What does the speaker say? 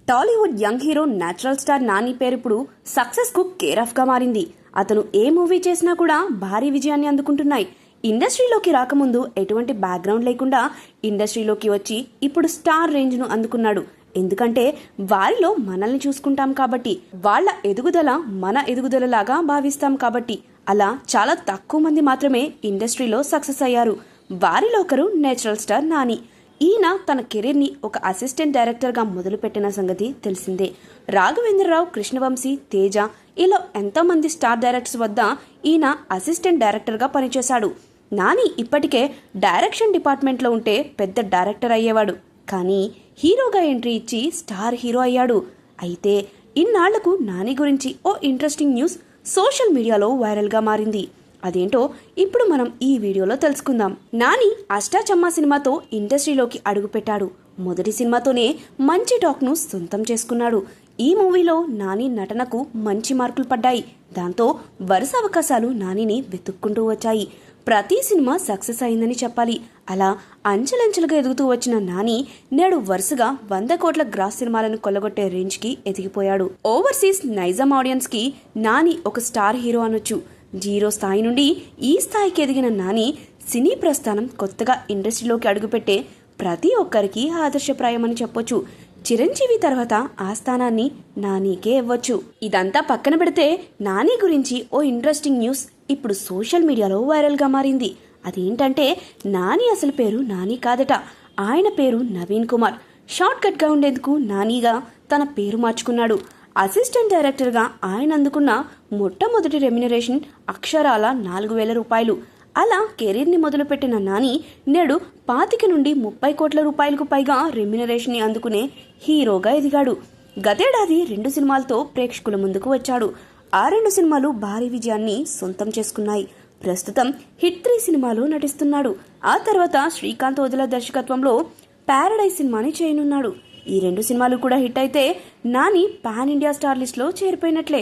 Tollywood young hero natural star Nani పేరు ఇప్పుడు success కు కేర్ ఆఫ్ గా మారింది. అతను ఏ మూవీ చేసినా కూడా భారీ విజయాన్ని అందుకుంటున్నాయి. ఇండస్ట్రీలోకి రాకముందు ఎటువంటి బ్యాక్గ్రౌండ్ లేకుండా ఇండస్ట్రీలోకి వచ్చి ఇప్పుడు స్టార్ రేంజ్ ను అందుకున్నాడు. ఎందుకంటే వారిలో మనల్ని చూసుకుంటాం కాబట్టి, వాళ్ళ ఎదుగుదల మన ఎదుగుదల లాగా భావిస్తాం కాబట్టి. అలా చాలా తక్కువ మంది మాత్రమే ఇండస్ట్రీలో సక్సెస్ అయ్యారు. వారిలో ఒకరు నేచురల్ స్టార్ నాని. ఈయన తన కెరీర్ని ఒక అసిస్టెంట్ డైరెక్టర్గా మొదలుపెట్టిన సంగతి తెలిసిందే. రాఘవేంద్రరావు, కృష్ణవంశీ, తేజ ఇలా ఎంతోమంది స్టార్ డైరెక్టర్స్ వద్ద ఈయన అసిస్టెంట్ డైరెక్టర్గా పనిచేశాడు. నాని ఇప్పటికే డైరెక్షన్ డిపార్ట్మెంట్లో ఉంటే పెద్ద డైరెక్టర్ అయ్యేవాడు. కానీ హీరోగా ఎంట్రీ ఇచ్చి స్టార్ హీరో అయ్యాడు. అయితే ఇన్నాళ్లకు నాని గురించి ఓ ఇంట్రెస్టింగ్ న్యూస్ సోషల్ మీడియాలో వైరల్గా మారింది. అదేంటో ఇప్పుడు మనం ఈ వీడియోలో తెలుసుకుందాం. నాని అష్టాచమ్మా సినిమాతో ఇండస్ట్రీలోకి అడుగుపెట్టాడు. మొదటి సినిమాతోనే మంచి టాక్ ను సొంతం చేసుకున్నాడు. ఈ మూవీలో నాని నటనకు మంచి మార్కులు పడ్డాయి. దాంతో వరుస అవకాశాలు నానిని వెతుక్కుంటూ వచ్చాయి. ప్రతి సినిమా సక్సెస్ అయిందని చెప్పాలి. అలా అంచెలంచెలుగా ఎదుగుతూ వచ్చిన నాని నేడు వరుసగా 100 కోట్ల గ్రాస్ సినిమాలను కొల్లగొట్టే రేంజ్ కి ఎదిగిపోయాడు. ఓవర్సీస్ నైజాం ఆడియన్స్ కి నాని ఒక స్టార్ హీరో అనొచ్చు. జీరో స్థాయి నుండి ఈ స్థాయికి ఎదిగిన నాని సినీ ప్రస్థానం కొత్తగా ఇండస్ట్రీలోకి అడుగుపెట్టే ప్రతి ఒక్కరికి ఆదర్శప్రాయమని చెప్పొచ్చు. చిరంజీవి తర్వాత ఆ స్థానాన్ని నానికే ఇవ్వచ్చు. ఇదంతా పక్కన పెడితే నాని గురించి ఓ ఇంట్రెస్టింగ్ న్యూస్ ఇప్పుడు సోషల్ మీడియాలో వైరల్గా మారింది. అదేంటంటే నాని అసలు పేరు నాని కాదట. ఆయన పేరు నవీన్ కుమార్. షార్ట్ కట్ గా ఉండేందుకు నానిగా తన పేరు మార్చుకున్నాడు. అసిస్టెంట్ డైరెక్టర్గా ఆయన అందుకున్న మొట్టమొదటి రెమ్యునరేషన్ అక్షరాల 4,000 రూపాయలు. అలా కెరీర్ని మొదలుపెట్టిన నాని నేడు 25 నుండి 30 కోట్ల రూపాయలకు పైగా రెమ్యునరేషన్ ని అందుకునే హీరోగా ఎదిగాడు. గతేడాది 2 సినిమాలతో ప్రేక్షకుల ముందుకు వచ్చాడు. ఆ 2 సినిమాలు భారీ విజయాన్ని సొంతం చేసుకున్నాయి. ప్రస్తుతం హిట్ 3 సినిమాలో నటిస్తున్నాడు. ఆ తర్వాత శ్రీకాంత్ ఓదెల దర్శకత్వంలో పారడైజ్ సినిమాని చేయనున్నాడు. ఈ 2 సినిమాలు కూడా హిట్ అయితే Nani pan India star list లో చేరిపోయినట్లే.